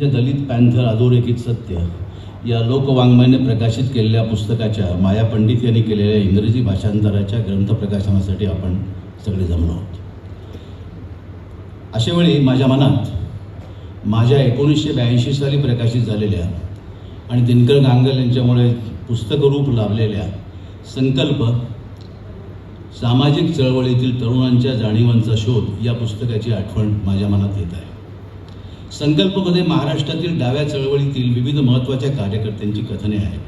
दलित panther अधोरेखित सत्य या लोकवाङ्मयाने प्रकाशित केलेल्या पुस्तकाच्या माया पंडित यांनी केलेल्या इंग्रजी भाषांतराच्या ग्रंथप्रकाशनासाठी आपण सगळे जमलो आहोत. अशा वेळी माझ्या मनात माझ्या 1982 साली प्रकाशित झालेल्या आणि दिनकर गांगल यांच्यामुळे पुस्तकरूप लाभलेल्या संकल्प सामाजिक चळवळीतील तरुणांच्या जाणीवांचा शोध या पुस्तकाची आठवण माझ्या मनात येत आहे. संकल्पमध्ये महाराष्ट्रातील डाव्या चळवळीतील विविध महत्त्वाच्या कार्यकर्त्यांची कथने आहेत,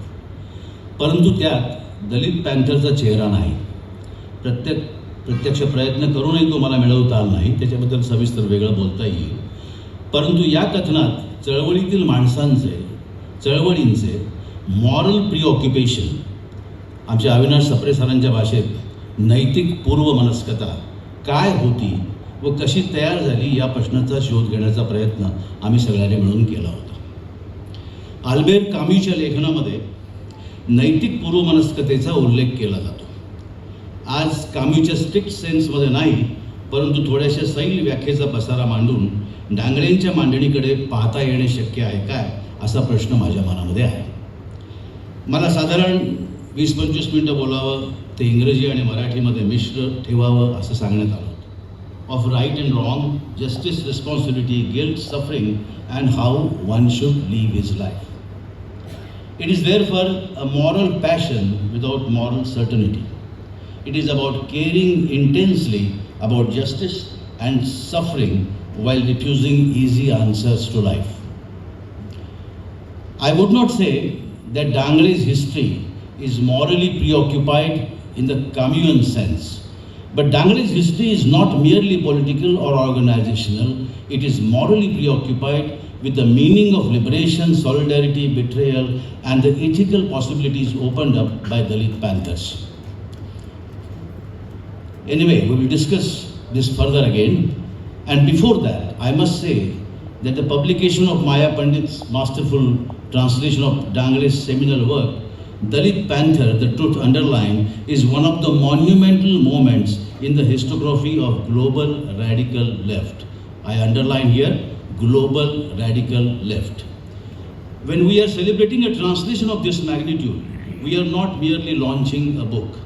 परंतु त्यात दलित पॅन्थरचा चेहरा नाही. प्रत्यक्ष प्रयत्न करूनही तो मला मिळवता आला नाही, त्याच्याबद्दल सविस्तर वेगळं बोलता येईल. परंतु या कथनात चळवळीतील चळवळींचे मॉरल प्रिऑक्युपेशन, आमच्या अविनाश सप्रे सरांच्या भाषेत नैतिक पूर्वमनस्कता काय होती व कशी तयार झाली या प्रश्नाचा शोध घेण्याचा प्रयत्न आम्ही सगळ्यांनी मिळून केला होता. आल्बेर काम्यूच्या लेखनामध्ये नैतिक पूर्वमनस्कतेचा उल्लेख केला जातो. आज काम्यूच्या स्ट्रिक्ट सेन्समध्ये नाही, परंतु थोड्याशा सैल व्याख्येचा पसारा मांडून डांगरेंच्या मांडणीकडे पाहता येणे शक्य आहे काय, असा प्रश्न माझ्या मनामध्ये आहे. मला साधारण 20-25 मिनटं बोलावं, ते इंग्रजी आणि मराठीमध्ये मिश्र ठेवावं असं सांगण्यात आलं. Of right and wrong, justice, responsibility, guilt, suffering, and how one should live his life. It is therefore a moral passion without moral certainty. It is about caring intensely about justice and suffering while refusing easy answers to life. I would not say that Dangle's history is morally preoccupied in the Camusian sense. But Dangle's history is not merely political or organizational, it is morally preoccupied with the meaning of liberation, solidarity, betrayal, and the ethical possibilities opened up by Dalit Panthers. Anyway, we will discuss this further again. And before that, I must say that the publication of Maya Pandit's masterful translation of Dangle's seminal work, Dalit Panther, The Truth Underlined, is one of the monumental moments in the historiography of global radical left. I underline here, global radical left. When we are celebrating a translation of this magnitude, we are not merely launching a book.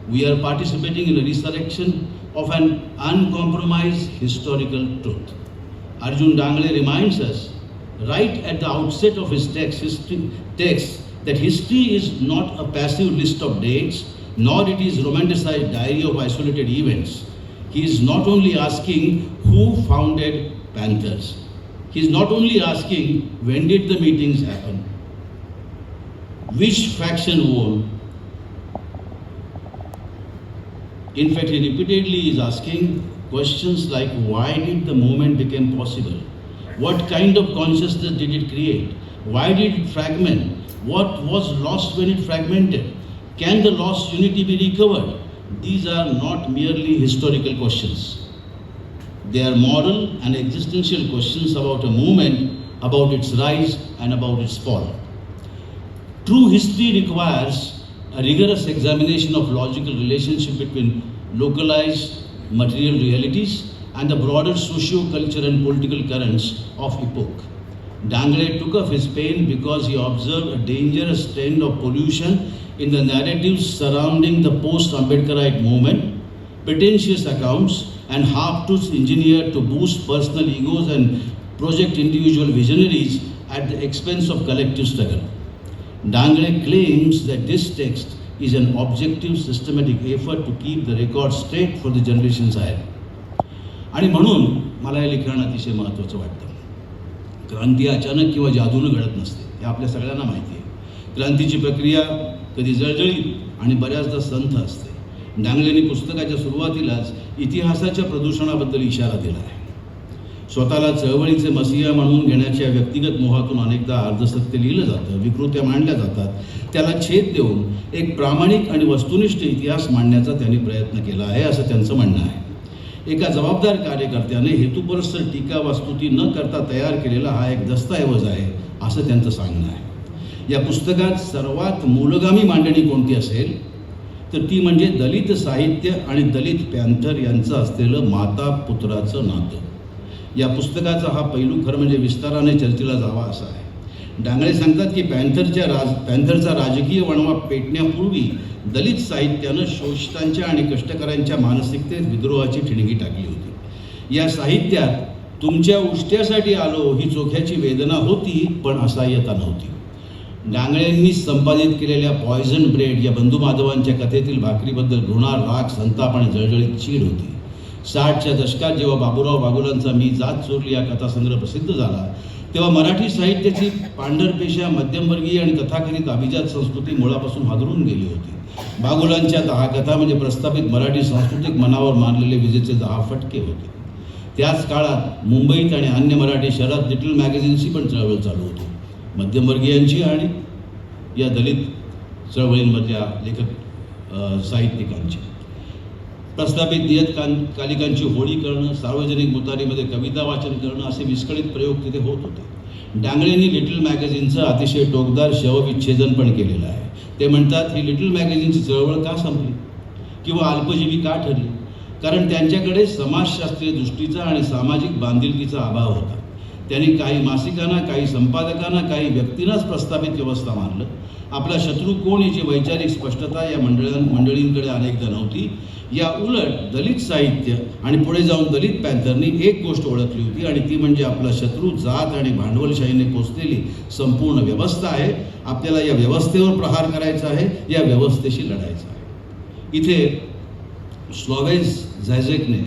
We are participating in a resurrection of an uncompromised historical truth. Arjun Dangle reminds us, right at the outset of his text, that history is not a passive list of dates, nor it is romanticized diary of isolated events. He is not only asking who founded Panthers. He is not only asking when did the meetings happen, which faction won. In fact, he repeatedly is asking questions like why did the movement become possible? What kind of consciousness did it create? Why did it fragment? What was lost when it fragmented? Can the lost unity be recovered? These are not merely historical questions. They are moral and existential questions about a movement, about its rise and about its fall. True history requires a rigorous examination of logical relationship between localized material realities and the broader socio-cultural and political currents of epoch. Dangle took off his pen because he observed a dangerous trend of pollution in the narratives surrounding the post-Ambedkarite movement, pretentious accounts and half-truths engineered to boost personal egos and project individual visionaries at the expense of collective struggle. Dangle claims that this text is an objective, systematic effort to keep the record straight for the generations ahead. आणि म्हणून मला हे लिखाण अतिशय महत्त्वाचं वाटतं. क्रांती अचानक किंवा जादूनं घडत नसते, हे आपल्या सगळ्यांना माहिती आहे. क्रांतीची प्रक्रिया कधी जळजळीत आणि बऱ्याचदा संथ असते. डांगलेंनी पुस्तकाच्या सुरुवातीलाच इतिहासाच्या प्रदूषणाबद्दल इशारा दिला आहे. स्वतःला चळवळीचे मसिहा म्हणून घेण्याच्या व्यक्तिगत मोहातून अनेकदा अर्धसत्य लिहिलं जातं, विकृत्या मांडल्या जातात. त्याला छेद देऊन एक प्रामाणिक आणि वस्तुनिष्ठ इतिहास मांडण्याचा त्यांनी प्रयत्न केला आहे, असं त्यांचं म्हणणं आहे. एका जबाबदार कार्यकर्त्याने हेतुपुरस्सर टीका वास्तुती न करता तयार केलेला हा एक दस्तऐवज आहे, असं त्यांचं सांगणं आहे. या पुस्तकात सर्वात मूलगामी मांडणी कोणती असेल तर ती म्हणजे दलित साहित्य आणि दलित पॅन्थर यांचं असलेलं माता पुत्राचं नातं. या पुस्तकाचा हा पैलू खरं म्हणजे विस्ताराने चर्चेला जावा असा आहे. डांगळे सांगतात की पॅन्थरचा राजकीय वणवा पेटण्यापूर्वी दलित साहित्यानं शोषितांच्या आणि कष्टकऱ्यांच्या मानसिकतेत विद्रोहाची ठिणगी टाकली होती. या साहित्यात तुमच्या उष्ट्यासाठी आलो ही चोख्याची वेदना होती, पण असहाय्यता नव्हती. डांगळेंनी संपादित केलेल्या पॉयझन ब्रेड या बंधू माधवांच्या कथेतील भाकरीबद्दल घृणा, राग, संताप आणि जळजळीत चीड होती. 60च्या दशकात जेव्हा बाबूराव बागुलांचा मी जात चोरली हा कथासंग्रह प्रसिद्ध झाला, तेव्हा मराठी साहित्याची पांढरपेशा, मध्यमवर्गीय आणि तथाकथित अभिजात संस्कृती मुळापासून हादरून गेली होती. बागुलांच्या 10 कथा म्हणजे प्रस्थापित मराठी सांस्कृतिक मनावर मारलेले विजेचे 10 फटके होते. त्याच काळात मुंबईत आणि अन्य मराठी शहरात लिटल मॅगझिन्सची पण चळवळ चालू होती. मध्यमवर्गीयांची आणि या दलित चळवळींमधल्या लेखक साहित्यिकांची. प्रस्थापित नियतकालिकांची होळी करणं, सार्वजनिक मुतारीमध्ये कविता वाचन करणं असे विस्कळीत प्रयोग तिथे होत होते. डांगळेंनी लिटल मॅगझिनचं अतिशय टोकदार शवविच्छेदन पण केलेलं आहे. ते म्हणतात ही लिटल मॅगझिनची चळवळ का संपली किंवा अल्पजीवी का ठरली? कारण त्यांच्याकडे समाजशास्त्रीय दृष्टीचा आणि सामाजिक बांधिलकीचा अभाव होता. त्यांनी काही मासिकांना, काही संपादकांना, काही व्यक्तींनाच प्रस्थापित व्यवस्था मानलं. आपला शत्रू कोण याची वैचारिक स्पष्टता या मंडळींकडे अनेकदा नव्हती. या उलट दलित साहित्य आणि पुढे जाऊन दलित पॅन्थरनी एक गोष्ट ओळखली होती आणि ती म्हणजे आपला शत्रू जात आणि भांडवलशाहीने पोचलेली संपूर्ण व्यवस्था आहे. आपल्याला या व्यवस्थेवर प्रहार करायचा आहे, या व्यवस्थेशी लढायचं आहे. इथे स्लॉवेन्स झॅझेकने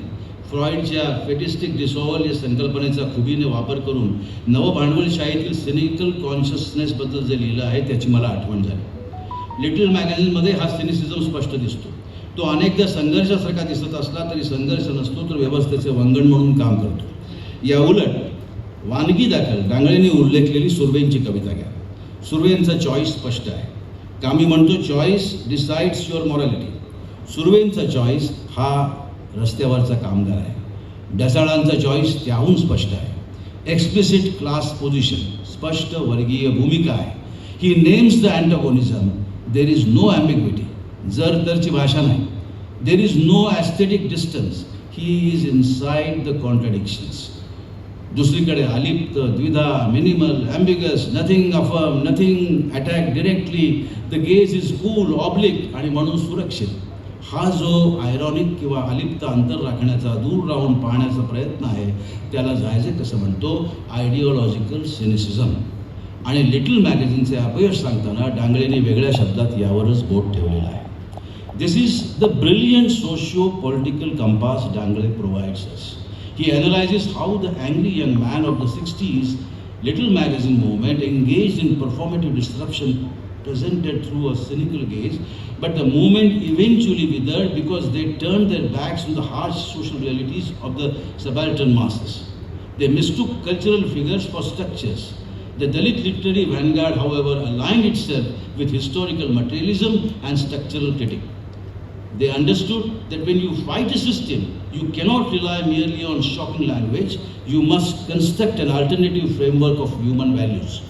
फ्रॉइडच्या फेटिस्टिक डिसऑर्डर या संकल्पनेचा खुबीने वापर करून नवभांडवलशाहीतील सिनिकल कॉन्शियसनेसबद्दल जे लिहिलं आहे त्याची मला आठवण झाली. लिटल मॅगझिनमध्ये हा सिनिसिझम स्पष्ट दिसतो. तो अनेकदा संघर्षासारखा दिसत असला तरी संघर्ष नसतो, तर व्यवस्थेचे वंगण म्हणून काम करतो. या उलट वानगी दाखल डांगळेंनी उल्लेखलेली सुर्वेंची कविता घ्या. सुर्वेंचा चॉईस स्पष्ट आहे. कामी म्हणतो चॉईस डिसाइड्स युअर मॉरॅलिटी. सुर्वेंचा चॉईस हा रस्त्यावरचा कामगार आहे. ढसाळांचा चॉईस त्याहून स्पष्ट आहे. एक्सप्लिसिट क्लास पोझिशन, स्पष्ट वर्गीय भूमिका आहे. He names the antagonism. There is no ambiguity, जर तरची भाषा नाही. There is no aesthetic distance, he is inside the contradictions. दुसरीकडे अलिप्त, द्विधा, minimal, ambiguous, nothing affirm, nothing attack directly. The gaze is cool, oblique आणि म्हणून सुरक्षित. हा जो आयरॉनिक किंवा अलिप्त अंतर राखण्याचा, दूर राहून पाहण्याचा प्रयत्न आहे त्याला झॅझेक कसं म्हणतो, आयडिओलॉजिकल सिनिसिझम. आणि लिटल मॅगझिनचे अपयश सांगताना डांगळेंनी वेगळ्या शब्दात यावरच बोट ठेवलेलं आहे. This is the brilliant socio political compass Dangle provides us. He analyses how the angry young man of the 60s little magazine movement engaged in performative disruption presented through a cynical gaze, but the movement eventually withered because they turned their backs on the harsh social realities of the subaltern masses. They mistook cultural figures for structures. The Dalit literary vanguard, however, aligned itself with historical materialism and structural critique. They understood that when you fight a system, you cannot rely merely on shocking language. You must construct an alternative framework of human values.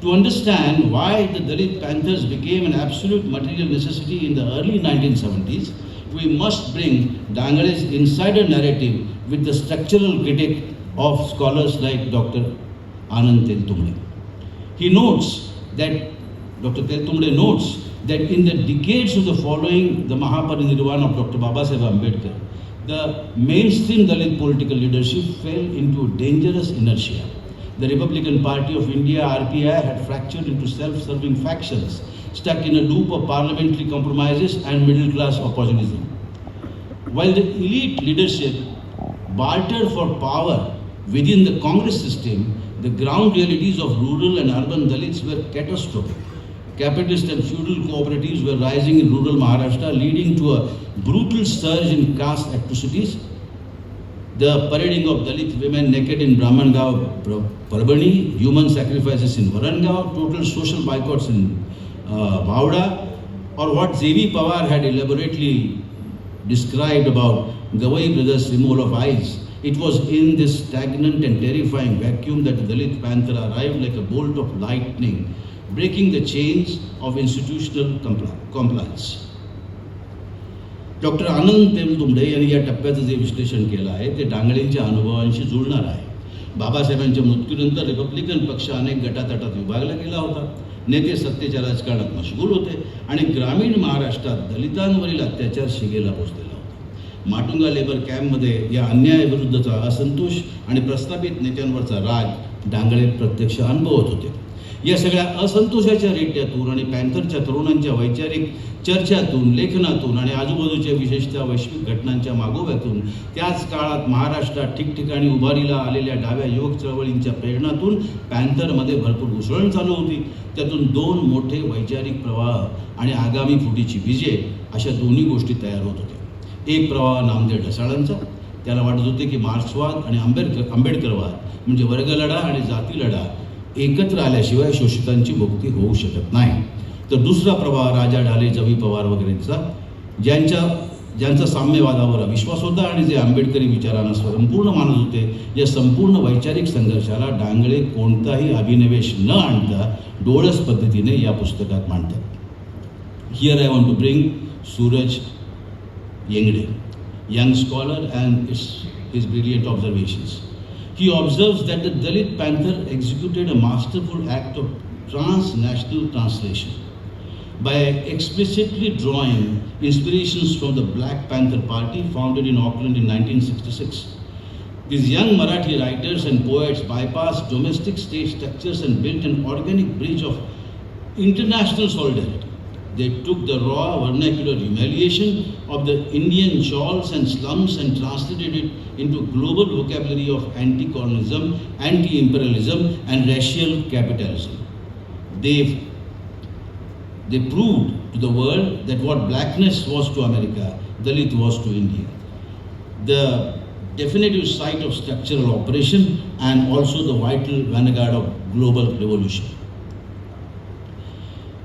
To understand why the Dalit Panthers became an absolute material necessity in the early 1970s, we must bring Dangale's insider narrative with the structural critique of scholars like Dr. Anand Teltumbde. He notes that, Dr. Teltumbde notes that in the decades of the following the Mahaparinirvana of Dr. Babasaheb Ambedkar, the mainstream Dalit political leadership fell into dangerous inertia. The Republican Party of India, RPI, had fractured into self-serving factions, stuck in a loop of parliamentary compromises and middle-class opportunism. While the elite leadership bartered for power within the Congress system, the ground realities of rural and urban Dalits were catastrophic. Capitalist and feudal cooperatives were rising in rural Maharashtra, leading to a brutal surge in caste atrocities. The parading of Dalit women naked in Brahmangaon, Parbani, human sacrifices in Varangaon, total social boycotts in Bhavda, or what J.V. Pawar had elaborately described about Gawai brothers' removal of eyes. It was in this stagnant and terrifying vacuum that the Dalit Panther arrived like a bolt of lightning, breaking the chains of institutional compliance. Doctor Anand Teltumbde यांनी या टप्प्याचं जे विश्लेषण केलं आहे ते डांगळेंच्या अनुभवांशी जुळणार आहे. बाबासाहेबांच्या मृत्यूनंतर रिपब्लिकन पक्ष अनेक गटातटात विभागला गेला होता. नेते सत्तेच्या राजकारणात मशगूल होते आणि ग्रामीण महाराष्ट्रात दलितांवरील अत्याचार शिगेला पोचलेला होता. माटुंगा लेबर कॅम्पमध्ये या अन्यायाविरुद्धचा असंतोष आणि प्रस्थापित नेत्यांवरचा राग डांगळे प्रत्यक्ष अनुभवत होते. या सगळ्या असंतोषाच्या रेट्यातून आणि पॅन्थरच्या तरुणांच्या वैचारिक चर्चातून, लेखनातून आणि आजूबाजूच्या विशेषतः वैश्विक घटनांच्या मागोव्यातून, त्याच काळात महाराष्ट्रात ठिकठिकाणी उभारीला आलेल्या डाव्या युवक चळवळींच्या प्रेरणातून पॅन्थरमध्ये भरपूर घुसळण चालू होती. त्यातून दोन मोठे वैचारिक प्रवाह आणि आगामी फुटीची बीजे अशा दोन्ही गोष्टी तयार होत होत्या. एक प्रवाह नामदेव ढसाळांचा. त्याला वाटत होते की मार्क्सवाद आणि आंबेडकरवाद म्हणजे वर्गलढा आणि जाती लढा एकत्र आल्याशिवाय शोषितांची मुक्ती होऊ शकत नाही. तर दुसरा प्रवाह राजा ढाले, जवी पवार वगैरेंचा, ज्यांचा साम्यवादावर विश्वास होता आणि जे आंबेडकरी विचारांना संपूर्ण मानत होते. या संपूर्ण वैचारिक संघर्षाला डांगळे कोणताही अभिनिवेश न आणता डोळस पद्धतीने या पुस्तकात मांडतात. Here I want to bring Suraj Yengde, young scholar, and his brilliant observations. He observes that the Dalit Panther executed a masterful act of transnational translation by explicitly drawing inspirations from the Black Panther Party founded in Auckland in 1966. These young Marathi writers and poets bypassed domestic state structures and built an organic bridge of international solidarity. They took the raw vernacular humiliation of the Indian chawls and slums and translated it into global vocabulary of anti-colonialism, anti-imperialism, and racial capitalism. They proved to the world that what blackness was to America, Dalit was to India. The definitive site of structural operation and also the vital vanguard of global revolution.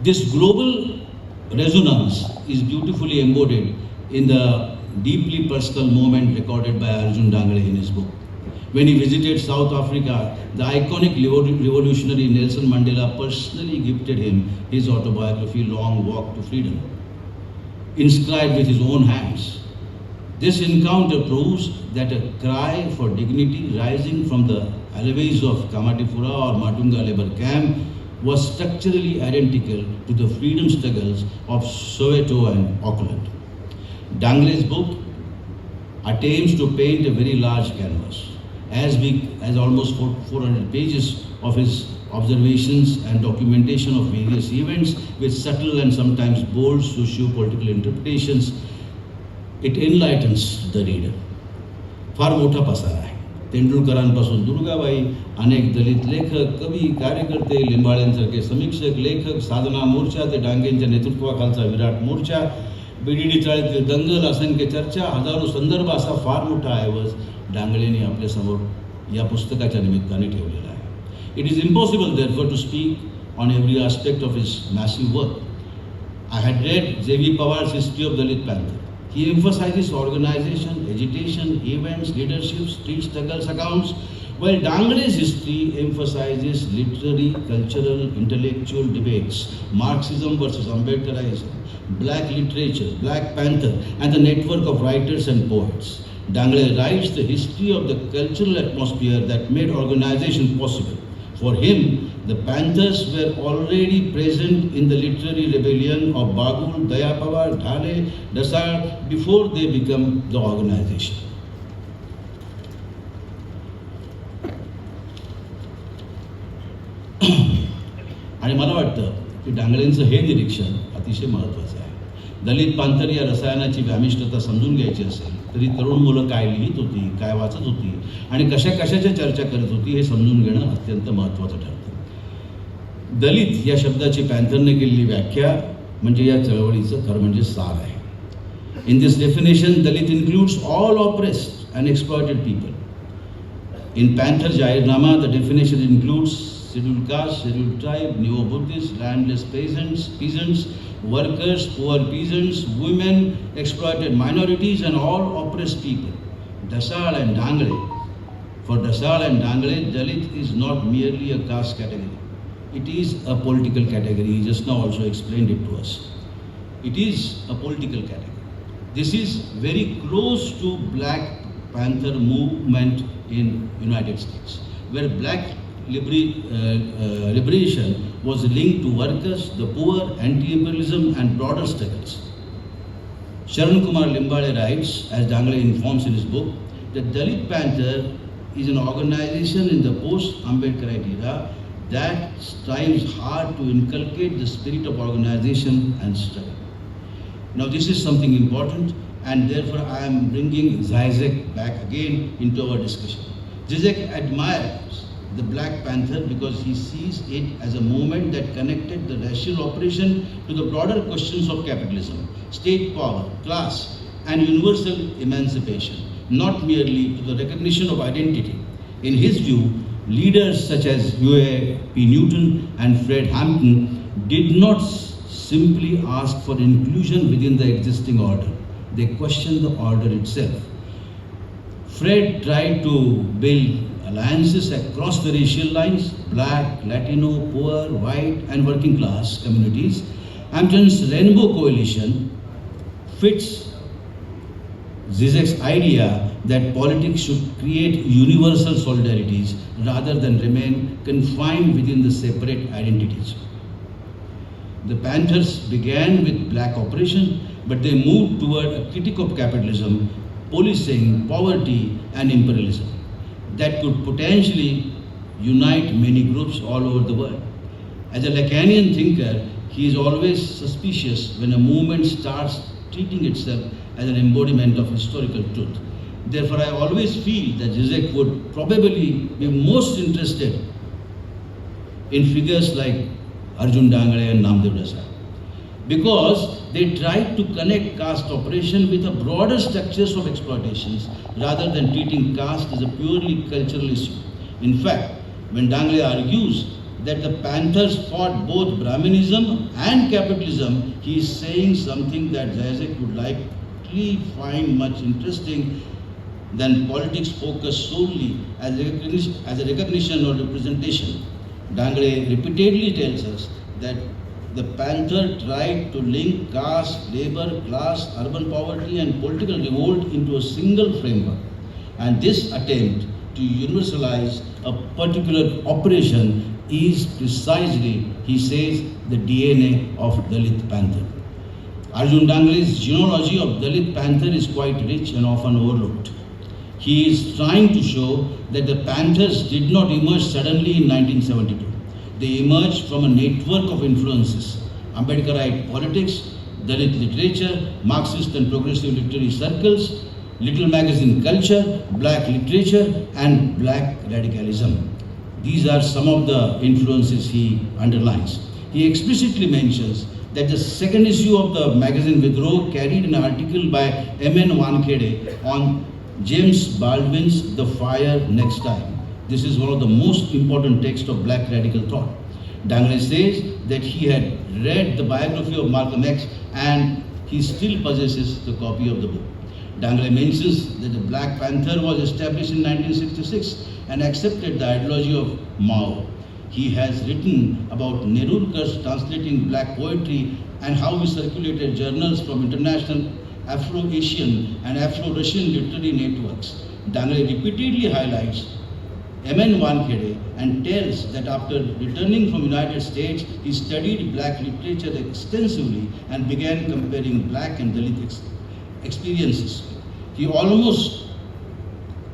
This global resonance is beautifully embodied in the deeply personal moment recorded by Arjun Dangale in his book. When he visited South Africa, the iconic revolutionary Nelson Mandela personally gifted him his autobiography, Long Walk to Freedom, inscribed with his own hands. This encounter proves that a cry for dignity rising from the alleys of Kamatipura or Matunga labor camp was structurally identical to the freedom struggles of Soweto and Auckland. Dangale's book attempts to paint a very large canvas, as big as almost 400 pages of his observations and documentation of various events with subtle and sometimes bold socio-political interpretations. It enlightens the reader. फार मोठा पसारा आहे. तेंडुलकरांपासून दुर्गाबाई, अनेक दलित लेखक, कवी, कार्यकर्ते, लिंबाळ्यांसारखे समीक्षक, लेखक, साधना मोर्चा ते डांगेंच्या नेतृत्वाखालचा विराट मोर्चा, बीडीडी चाळीतील दंगल, असंख्य चर्चा, हजारो संदर्भ असा फार मोठा ऐवज डांगळेंनी आपल्यासमोर या पुस्तकाच्या निमित्ताने ठेवलेला आहे. It is impossible therefore to speak on every aspect of his massive work. I had read J.V. Pawar's History of Dalit Panther. He emphasizes organization, agitation, events, leadership, street struggles accounts, while Dangale's history emphasizes literary, cultural, intellectual debates, Marxism versus Ambedkarism, black literature, Black Panther, and the network of writers and poets. Dangale writes the history of the cultural atmosphere that made organization possible. For him, the Panthers were already present in the literary rebellion of Bagul, Dayapavar, Dhale, Dasar before they become the organization. आणि मला वाटतं की डांगळेंचं हे निरीक्षण अतिशय महत्त्वाचं आहे. दलित पांथर या रसायनाची व्यामिष्टता समजून घ्यायची असेल तरी तरुण मुलं काय लिहित होती, काय वाचत होती आणि कशाच्या चर्चा करत होती हे समजून घेणं अत्यंत महत्त्वाचं ठरतं. दलित या शब्दाची पॅन्थरने केलेली व्याख्या म्हणजे या चळवळीचं खरं म्हणजे सार आहे. In this definition Dalit includes all oppressed and exploited people. In Panther जाहीरनामा the definition includes scheduled caste, scheduled tribe, neo-Buddhists, landless peasants, workers, poor peasants, women, exploited minorities, and all oppressed people. Dasal and Dangale. For Dasal and Dangale, Dalit is not merely a caste category. It is a political category. He just now also explained it to us. It is a political category. This is very close to Black Panther movement in United States. where black liberation was linked to workers, the poor, anti-imperialism and broader struggles. Sharan Kumar Limbale writes, as Dangle informs in his book, that Dalit Panther is an organization in the post-Ambedkarite era that strives hard to inculcate the spirit of organization and struggle. Now this is something important, and therefore I am bringing Zizek back again into our discussion. Zizek admires the Black Panther because he sees it as a movement that connected the racial operation to the broader questions of capitalism, state power, class, and universal emancipation, not merely to the recognition of identity. In his view, leaders such as Huey P. Newton and Fred Hampton did not simply ask for inclusion within the existing order. They questioned the order itself. Fred tried to build alliances across the racial lines, black, Latino, poor, white, and working class communities. Hampton's Rainbow Coalition fits Zizek's idea that politics should create universal solidarities rather than remain confined within the separate identities. The Panthers began with black operation, but they moved toward a critique of capitalism, policing, poverty, and imperialism that could potentially unite many groups all over the world. As a Lacanian thinker, he is always suspicious when a movement starts treating itself as an embodiment of historical truth. Therefore, I always feel that Zizek would probably be most interested in figures like Arjun Dangle and Namdev Desai, because they tried to connect caste operation with the broader structures of exploitations rather than treating caste as a purely cultural issue. In fact, when Dangle argues that the Panthers fought both Brahminism and capitalism, he is saying something that Zizek would likely find much interesting than politics focused solely as a recognition or representation. Dangle repeatedly tells us that the Panther tried to link caste, labor, class, urban poverty and political revolt into a single framework. And this attempt to universalize a particular operation is precisely, he says, the DNA of Dalit Panther. Arjun Dangle's genealogy of Dalit Panther is quite rich and often overlooked. He is trying to show that the Panthers did not emerge suddenly in 1972. They emerged from a network of influences: Ambedkarite politics, Dalit literature, Marxist and progressive literary circles, little magazine culture, black literature, and black radicalism. These are some of the influences he underlines. He explicitly mentions that the second issue of the magazine Vidroh carried an article by M.N. Wankhede on James Baldwin's The Fire Next Time. This is one of the most important texts of black radical thought. Dangle says that he had read the biography of Malcolm X and he still possesses the copy of the book. Dangle mentions that the Black Panther was established in 1966 and accepted the ideology of Mao. He has written about Nerurkar's translating black poetry and how he circulated journals from international Afro-Asian and Afro-Russian literary networks. Dangle repeatedly highlights M.N. Wankhede and tells that after returning from United States, he studied black literature extensively and began comparing black and Dalit experiences. He almost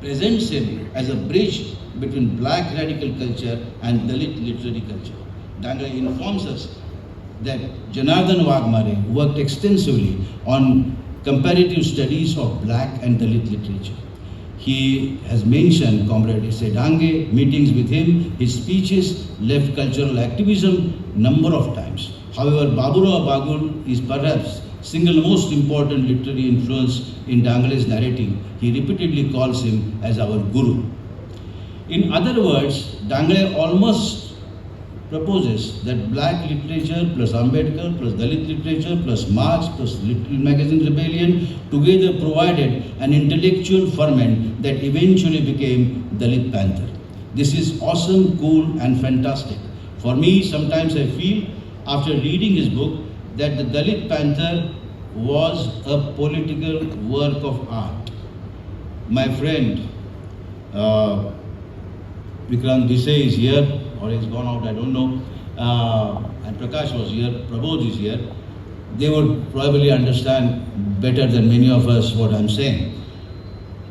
presents him as a bridge between black radical culture and Dalit literary culture. Dangle informs us that Janardhan Wagmare worked extensively on comparative studies of black and Dalit literature. He has mentioned Comrade S.A. Dange, meetings with him, his speeches, left cultural activism number of times. However, Baburao Bagul is perhaps single most important literary influence in Dangle's narrative. He repeatedly calls him as our guru. In other words, Dangle almost proposes that black literature plus Ambedkar plus Dalit literature plus Marx plus Little Magazine Rebellion together provided an intellectual ferment that eventually became Dalit Panther. This is awesome, cool and fantastic. For me, sometimes I feel after reading his book that the Dalit Panther was a political work of art. My friend Vikrant Desai is here, or he's gone out, I don't know. And Prakash was here, Prabodh is here. They would probably understand better than many of us what I'm saying.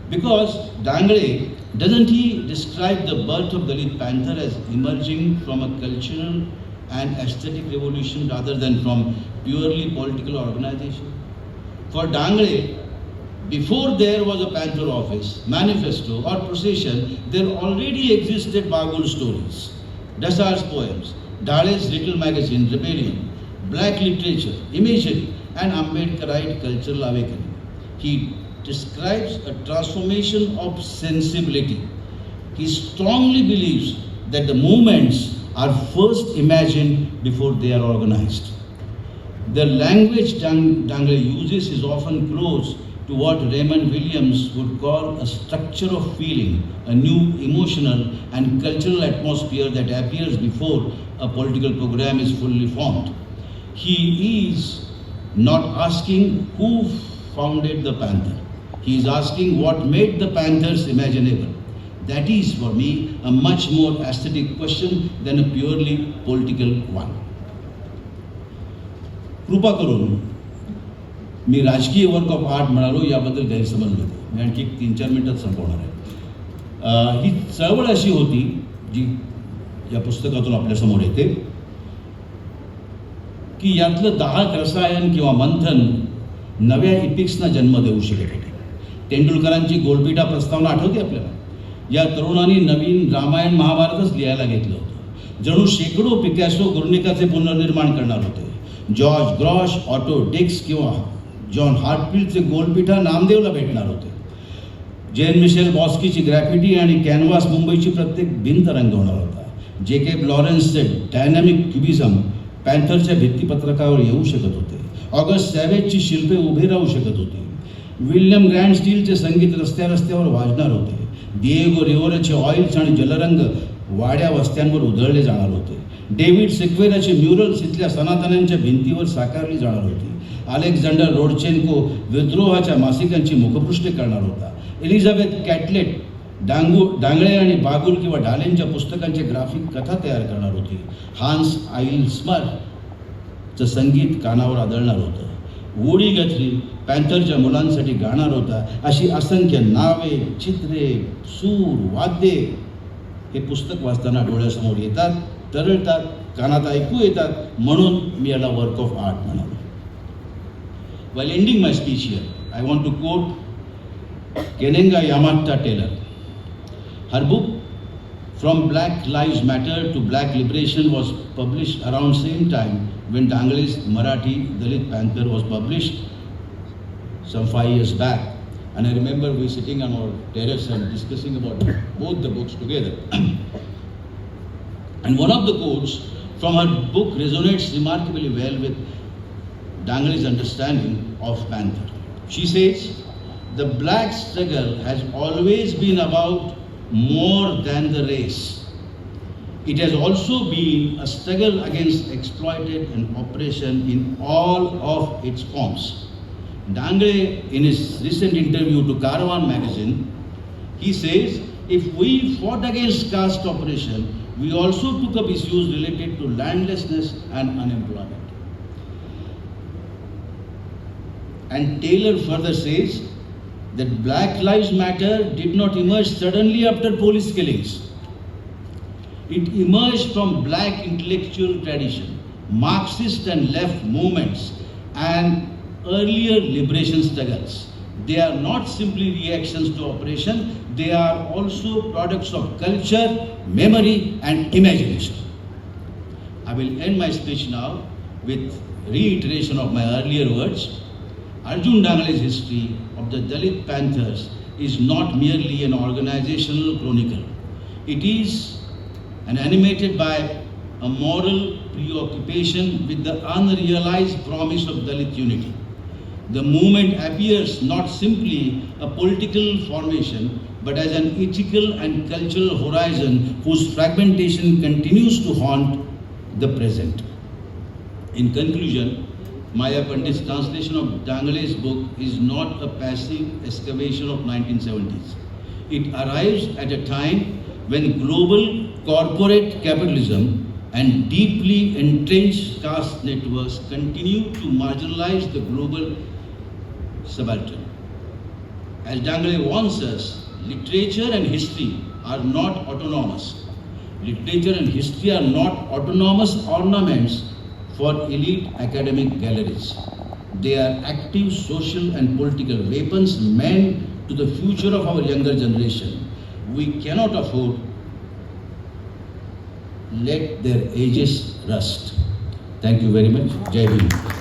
Because Dangale, doesn't he describe the birth of Dalit Panther as emerging from a cultural and aesthetic revolution rather than from purely political organization? For Dangale, before there was a Panther office, manifesto or procession, there already existed Bagul stories, Dasar's poems, Dale's little magazine, Rebellion, black literature, imagery, and Ambedkarite cultural awakening. He describes a transformation of sensibility. He strongly believes that the movements are first imagined before they are organized. The language Dangale uses is often close to what Raymond Williams would call a structure of feeling, a new emotional and cultural atmosphere that appears before a political program is fully formed. He is not asking who founded the Panther. He is asking what made the Panthers imaginable. That is, for me, a much more aesthetic question than a purely political one. कृपा करून मी राजकीय work of art म्हणालो याबद्दल गैरसमज नको. मी आणखी 3-4 मिनिटात संपवणार आहे. ही चळवळ अशी होती जी या पुस्तकातून आपल्यासमोर येते की यातलं दाहक रसायन किंवा मंथन नव्या इपिक्सना जन्म देऊ शकत होते. तेंडुलकरांची गोलपीठा प्रस्तावना आठवते आपल्याला. या तरुणांनी नवीन रामायण महाभारतच लिहायला घेतलं होतं. जणू शेकडो पिकॅसो गुर्निकाचे पुनर्निर्माण करणार होते. जॉर्ज ग्रॉश, ऑटो डिक्स किंवा जॉन हार्टफिल्डचे गोलपीठा नामदेवला भेटणार होते. जेन मिशेल बॉस्कीची ग्रॅफिटी आणि कॅनव्हास मुंबईची प्रत्येक भिंत रंगवणार होता. जे.के. लॉरेन्सचे डायनॅमिक क्युबिझम पॅन्थरच्या भित्तीपत्रकावर येऊ शकत होते. ऑगस्ट सॅवेजची शिल्पे उभी राहू शकत होती. विल्यम ग्रँड स्टीलचे संगीत रस्त्यावर वाजणार होते. दिएगो रिव्हराचे ऑइल्स आणि जलरंग वाड्या वस्त्यांवर उधळले जाणार होते. डेव्हिड सिक्वेराची म्युरल्स इथल्या सनातन्यांच्या भिंतीवर साकारली जाणार होती. अलेक्झांडर रोडचेन्को विद्रोहाच्या मासिकांची मुखपृष्ठे करणार होता. एलिझाबेथ कॅटलेट डांगळे आणि बागुल किंवा ढालेंच्या पुस्तकांचे ग्राफिक कथा तयार करणार होती. हान्स आईल्स्मरचं संगीत कानावर आदळणार होतं. वुडी गथरी पॅन्थरच्या मुलांसाठी गाणार होता. अशी असंख्य नावे, चित्रे, सूर, वाद्ये हे पुस्तक वाचताना डोळ्यासमोर येतात, तरळतात, कानात ऐकू येतात. म्हणून मी याला वर्क ऑफ आर्ट म्हणालो. While ending my speech here, I want to quote Kenenga Yamatta Taylor. Her book From Black Lives Matter to Black Liberation was published around same time when Dangale's Marathi Dalit Panther was published some 5 years back. And I remember we sitting on our terrace and discussing about both the books together. And one of the quotes from her book resonates remarkably well with Dangale's understanding of Panther. She says, the black struggle has always been about more than the race. It has also been a struggle against exploitation and oppression in all of its forms. Dangale, in his recent interview to Caravan magazine, he says, if we fought against caste oppression, we also took up issues related to landlessness and unemployment. And Taylor further says that Black Lives Matter did not emerge suddenly after police killings. It emerged from black intellectual tradition, Marxist and left movements, and earlier liberation struggles. They are not simply reactions to oppression, they are also products of culture, memory, and imagination. I will end my speech now with reiteration of my earlier words. Arjun Dangale's history of the Dalit Panthers is not merely an organizational chronicle. It is animated by a moral preoccupation with the unrealized promise of Dalit unity. The movement appears not simply a political formation, but as an ethical and cultural horizon whose fragmentation continues to haunt the present. In conclusion, Maya Pandit's translation of Dangale's book is not a passive excavation of 1970s. It arrives at a time when global corporate capitalism and deeply entrenched caste networks continue to marginalize the global subaltern. As Dangle warns us, literature and history are not autonomous. Literature and history are not autonomous ornaments for elite academic galleries. They are active social and political weapons meant to the future of our younger generation. We cannot afford let their ages rust. Thank you very much. Jai Hind.